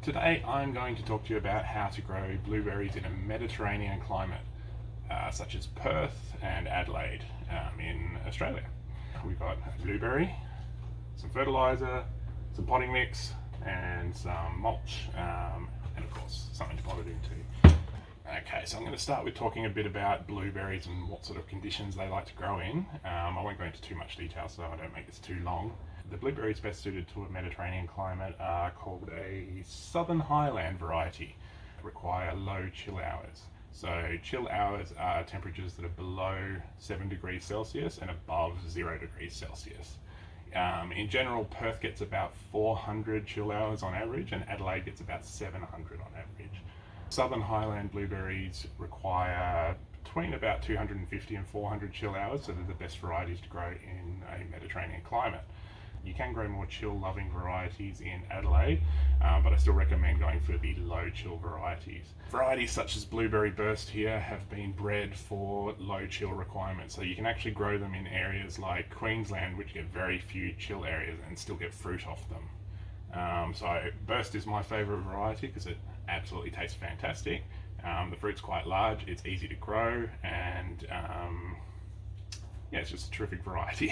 Today I'm going to talk to you about how to grow blueberries in a Mediterranean climate, such as Perth and Adelaide in Australia. We've got a blueberry, some fertiliser, some potting mix and some mulch, and of course something to pot it into. Okay, so I'm going to start with talking a bit about blueberries and what sort of conditions they like to grow in. I won't go into too much detail so I don't make this too long. The blueberries best suited to a Mediterranean climate are called a Southern Highland variety. Require low chill hours. So chill hours are temperatures that are below 7 degrees Celsius and above 0 degrees Celsius. In general, Perth gets about 400 chill hours on average and Adelaide gets about 700 on average. Southern Highland blueberries require between about 250 and 400 chill hours, so they're the best varieties to grow in a Mediterranean climate. You can grow more chill-loving varieties in Adelaide, but I still recommend going for the low-chill varieties. Varieties such as Blueberry Burst here have been bred for low-chill requirements, so you can actually grow them in areas like Queensland, which get very few chill areas, and still get fruit off them. So Burst is my favourite variety because it absolutely tastes fantastic. The fruit's quite large, it's easy to grow, and yeah, it's just a terrific variety.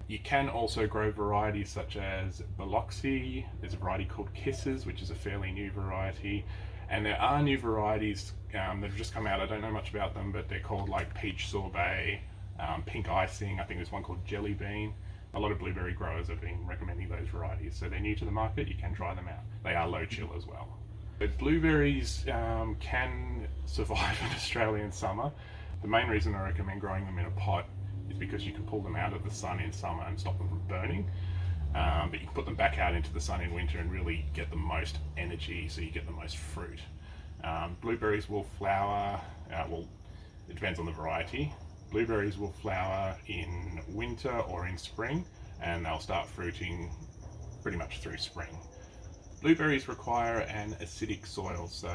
You can also grow varieties such as Biloxi. There's a variety called Kisses, which is a fairly new variety. And there are new varieties that have just come out. I don't know much about them, but they're called like Peach Sorbet, Pink Icing. I think there's one called Jelly Bean. A lot of blueberry growers have been recommending those varieties. So they're new to the market, you can try them out. They are low chill as well. But blueberries can survive in Australian summer. The main reason I recommend growing them in a pot is because you can pull them out of the sun in summer and stop them from burning, but you can put them back out into the sun in winter and really get the most energy, so you get the most fruit. Blueberries will flower, well, it depends on the variety. Blueberries will flower in winter or in spring, and they'll start fruiting pretty much through spring. Blueberries require an acidic soil, so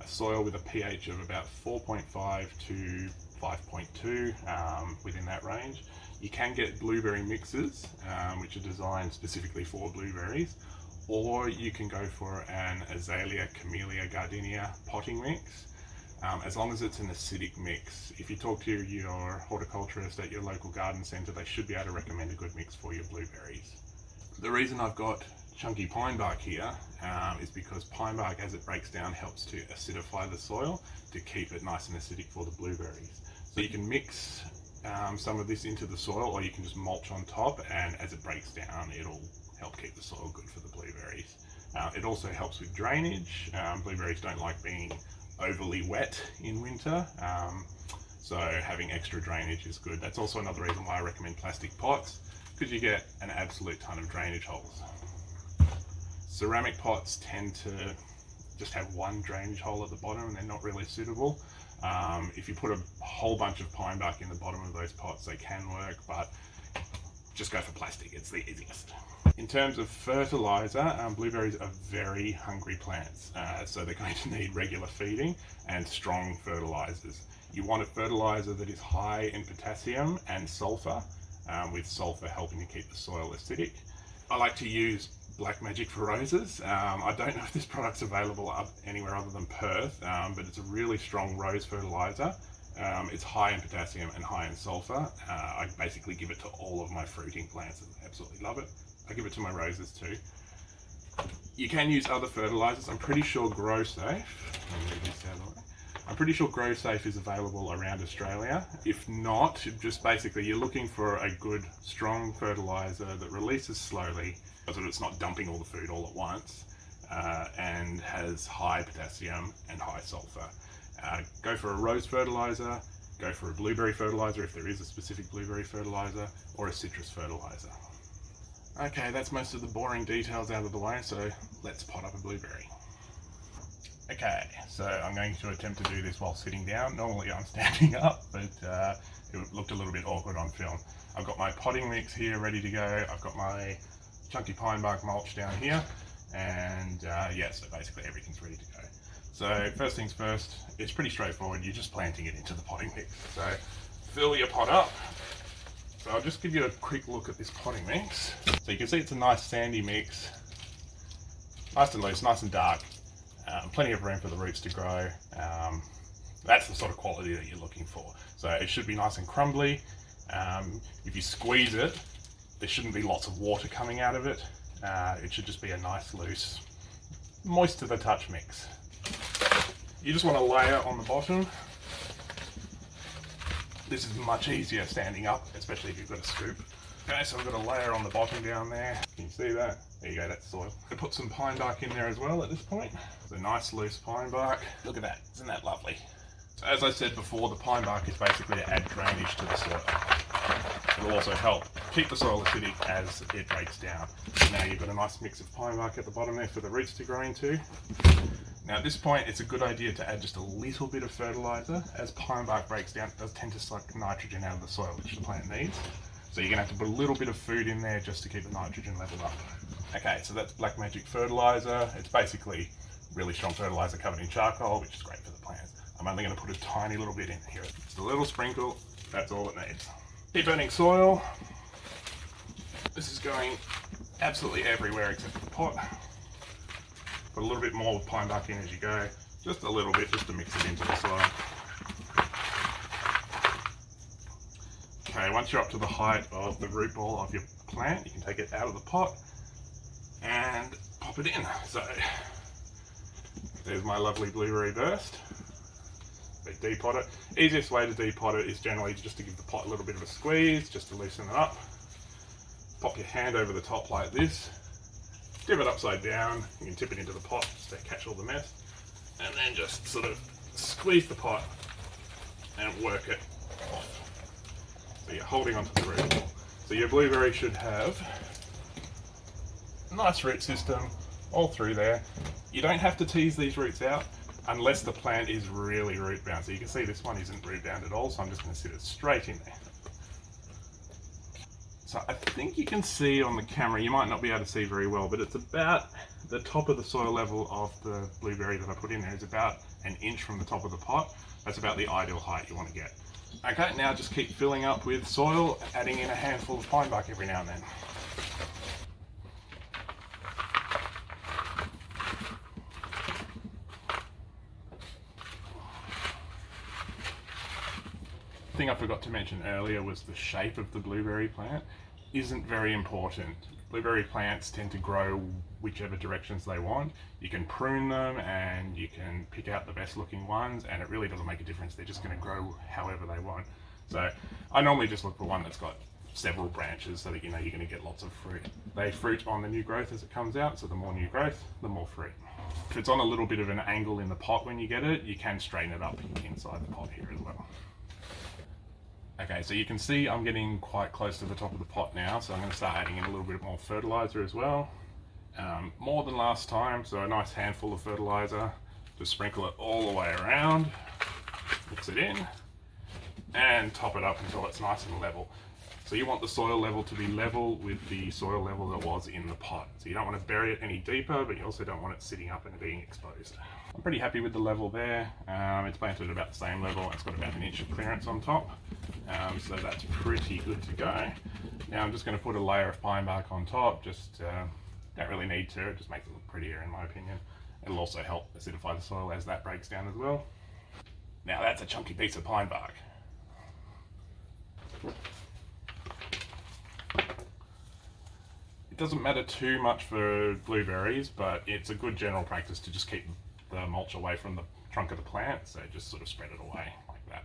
a soil with a pH of about 4.5 to 5.2, within that range. You can get blueberry mixes, which are designed specifically for blueberries, or you can go for an Azalea, Camellia, Gardenia potting mix, as long as it's an acidic mix. If you talk to your horticulturist at your local garden centre, they should be able to recommend a good mix for your blueberries. The reason I've got chunky pine bark here is because pine bark, as it breaks down, helps to acidify the soil to keep it nice and acidic for the blueberries. So you can mix some of this into the soil, or you can just mulch on top, and as it breaks down it'll help keep the soil good for the blueberries. It also helps with drainage. Blueberries don't like being overly wet in winter, so having extra drainage is good. That's also another reason why I recommend plastic pots, because you get an absolute ton of drainage holes. Ceramic pots tend to just have one drainage hole at the bottom and they're not really suitable. If you put a whole bunch of pine bark in the bottom of those pots, they can work, but just go for plastic, it's the easiest. In terms of fertiliser, blueberries are very hungry plants, so they're going to need regular feeding and strong fertilisers. You want a fertiliser that is high in potassium and sulphur, with sulphur helping to keep the soil acidic. I like to use Black Magic for roses. I don't know if this product's available anywhere other than Perth, but it's a really strong rose fertiliser. It's high in potassium and high in sulphur. I basically give it to all of my fruiting plants and I absolutely love it. I give it to my roses too. You can use other fertilisers. I'm pretty sure Grow Safe, I'm pretty sure Grow Safe is available around Australia. If not, just basically you're looking for a good strong fertiliser that releases slowly, so that it's not dumping all the food all at once, and has high potassium and high sulphur. Go for a rose fertiliser, go for a blueberry fertiliser if there is a specific blueberry fertiliser, or a citrus fertiliser. Okay, that's most of the boring details out of the way, so let's pot up a blueberry. Okay, so I'm going to attempt to do this while sitting down. Normally I'm standing up, but it looked a little bit awkward on film. I've got my potting mix here ready to go. I've got my chunky pine bark mulch down here, and yeah, so basically everything's ready to go. So first things first, it's pretty straightforward. You're just planting it into the potting mix. So fill your pot up. So I'll just give you a quick look at this potting mix. So you can see it's a nice sandy mix. Nice and loose, nice and dark. Plenty of room for the roots to grow. That's the sort of quality that you're looking for. So it should be nice and crumbly. If you squeeze it, there shouldn't be lots of water coming out of it. It should just be a nice, loose, moist to the touch mix. You just want to layer on the bottom. This is much easier standing up, especially if you've got a scoop. Okay, so I've got a layer on the bottom down there. Can you see that? There you go, that's soil. I put some pine bark in there as well at this point. It's a nice loose pine bark. Look at that, isn't that lovely? So as I said before, the pine bark is basically to add drainage to the soil. It will also help keep the soil acidic as it breaks down. Now you've got a nice mix of pine bark at the bottom there for the roots to grow into. Now at this point, it's a good idea to add just a little bit of fertilizer. As pine bark breaks down, it does tend to suck nitrogen out of the soil, which the plant needs. So you're gonna have to put a little bit of food in there just to keep the nitrogen level up. Okay, so that's Black Magic fertilizer. It's basically really strong fertilizer covered in charcoal, which is great for the plants. I'm only gonna put a tiny little bit in here. Just a little sprinkle, that's all it needs. Keep adding soil. This is going absolutely everywhere except for the pot. Put a little bit more pine bark in as you go. Just a little bit, just to mix it into the soil. Okay, once you're up to the height of the root ball of your plant, you can take it out of the pot and pop it in. So there's my lovely blueberry burst. So depot it. Easiest way to depot it is generally just to give the pot a little bit of a squeeze, just to loosen it up. Pop your hand over the top like this. Dip it upside down. You can tip it into the pot just to catch all the mess. And then just sort of squeeze the pot and work it off. So you're holding onto the root ball. So your blueberry should have a nice root system all through there. You don't have to tease these roots out unless the plant is really root bound. So you can see this one isn't root bound at all, so I'm just going to sit it straight in there. So I think you can see on the camera, you might not be able to see very well, but it's about the top of the soil level of the blueberry that I put in there is about an inch from the top of the pot. That's about the ideal height you want to get. Okay, now just keep filling up with soil, adding in a handful of pine bark every now and then. The thing I forgot to mention earlier was the shape of the blueberry plant isn't very important. Blueberry plants tend to grow whichever directions they want. You can prune them and you can pick out the best looking ones, and it really doesn't make a difference. They're just going to grow however they want. So I normally just look for one that's got several branches so that you know you're going to get lots of fruit. They fruit on the new growth as it comes out, so the more new growth, the more fruit. If it's on a little bit of an angle in the pot when you get it, you can straighten it up inside the pot here as well. Okay, so you can see I'm getting quite close to the top of the pot now, so I'm going to start adding in a little bit more fertilizer as well. More than last time, so a nice handful of fertilizer. Just sprinkle it all the way around, mix it in, and top it up until it's nice and level. So you want the soil level to be level with the soil level that was in the pot. So you don't want to bury it any deeper, but you also don't want it sitting up and being exposed. I'm pretty happy with the level there. It's planted at about the same level. It's got about an inch of clearance on top. So that's pretty good to go. Now I'm just going to put a layer of pine bark on top. Just don't really need to. It just makes it look prettier in my opinion. It'll also help acidify the soil as that breaks down as well. Now that's a chunky piece of pine bark. It doesn't matter too much for blueberries, but it's a good general practice to just keep the mulch away from the trunk of the plant, so just sort of spread it away like that.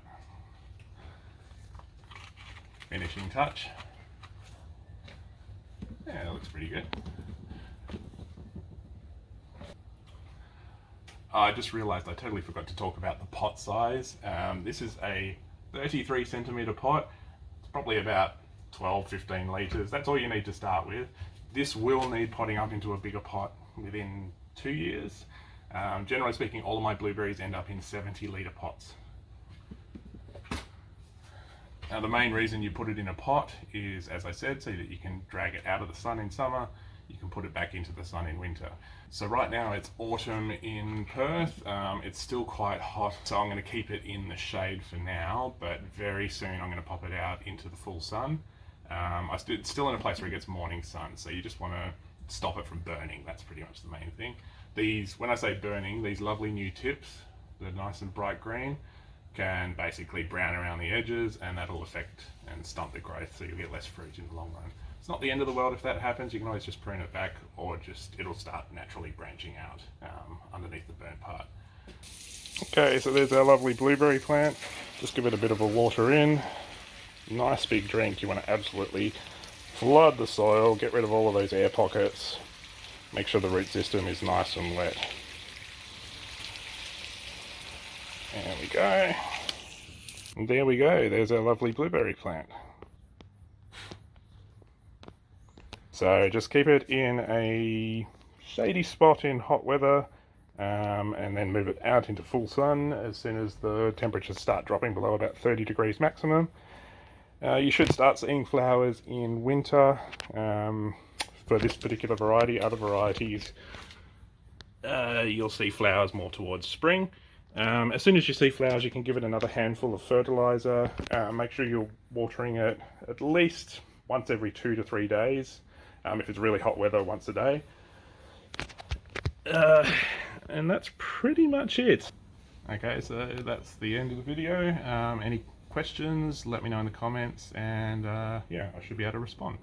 Finishing touch. Yeah, that looks pretty good. I just realised I totally forgot to talk about the pot size. This is a 33 centimetre pot. It's probably about 12-15 litres. That's all you need to start with. This will need potting up into a bigger pot within 2 years. Generally speaking, all of my blueberries end up in 70-litre pots. Now the main reason you put it in a pot is, as I said, so that you can drag it out of the sun in summer, you can put it back into the sun in winter. So right now it's autumn in Perth, it's still quite hot, so I'm going to keep it in the shade for now, but very soon I'm going to pop it out into the full sun. It's still in a place where it gets morning sun, so you just want to stop it from burning. That's pretty much the main thing. These, when I say burning, these lovely new tips, they're nice and bright green, can basically brown around the edges, and that'll affect and stunt the growth, so you'll get less fruit in the long run. It's not the end of the world if that happens. You can always just prune it back, or just it'll start naturally branching out underneath the burnt part. Okay, so there's our lovely blueberry plant. Just give it a bit of a water in. Nice big drink. You want to absolutely flood the soil, get rid of all of those air pockets, make sure the root system is nice and wet. There we go. And there we go, there's our lovely blueberry plant. So just keep it in a shady spot in hot weather, and then move it out into full sun as soon as the temperatures start dropping below about 30 degrees maximum. You should start seeing flowers in winter for this particular variety. Other varieties, you'll see flowers more towards spring. As soon as you see flowers, you can give it another handful of fertilizer. Make sure you're watering it at least once every 2 to 3 days. If it's really hot weather, once a day. And that's pretty much it. Okay, so that's the end of the video. Any questions, let me know in the comments, and yeah, I should be able to respond.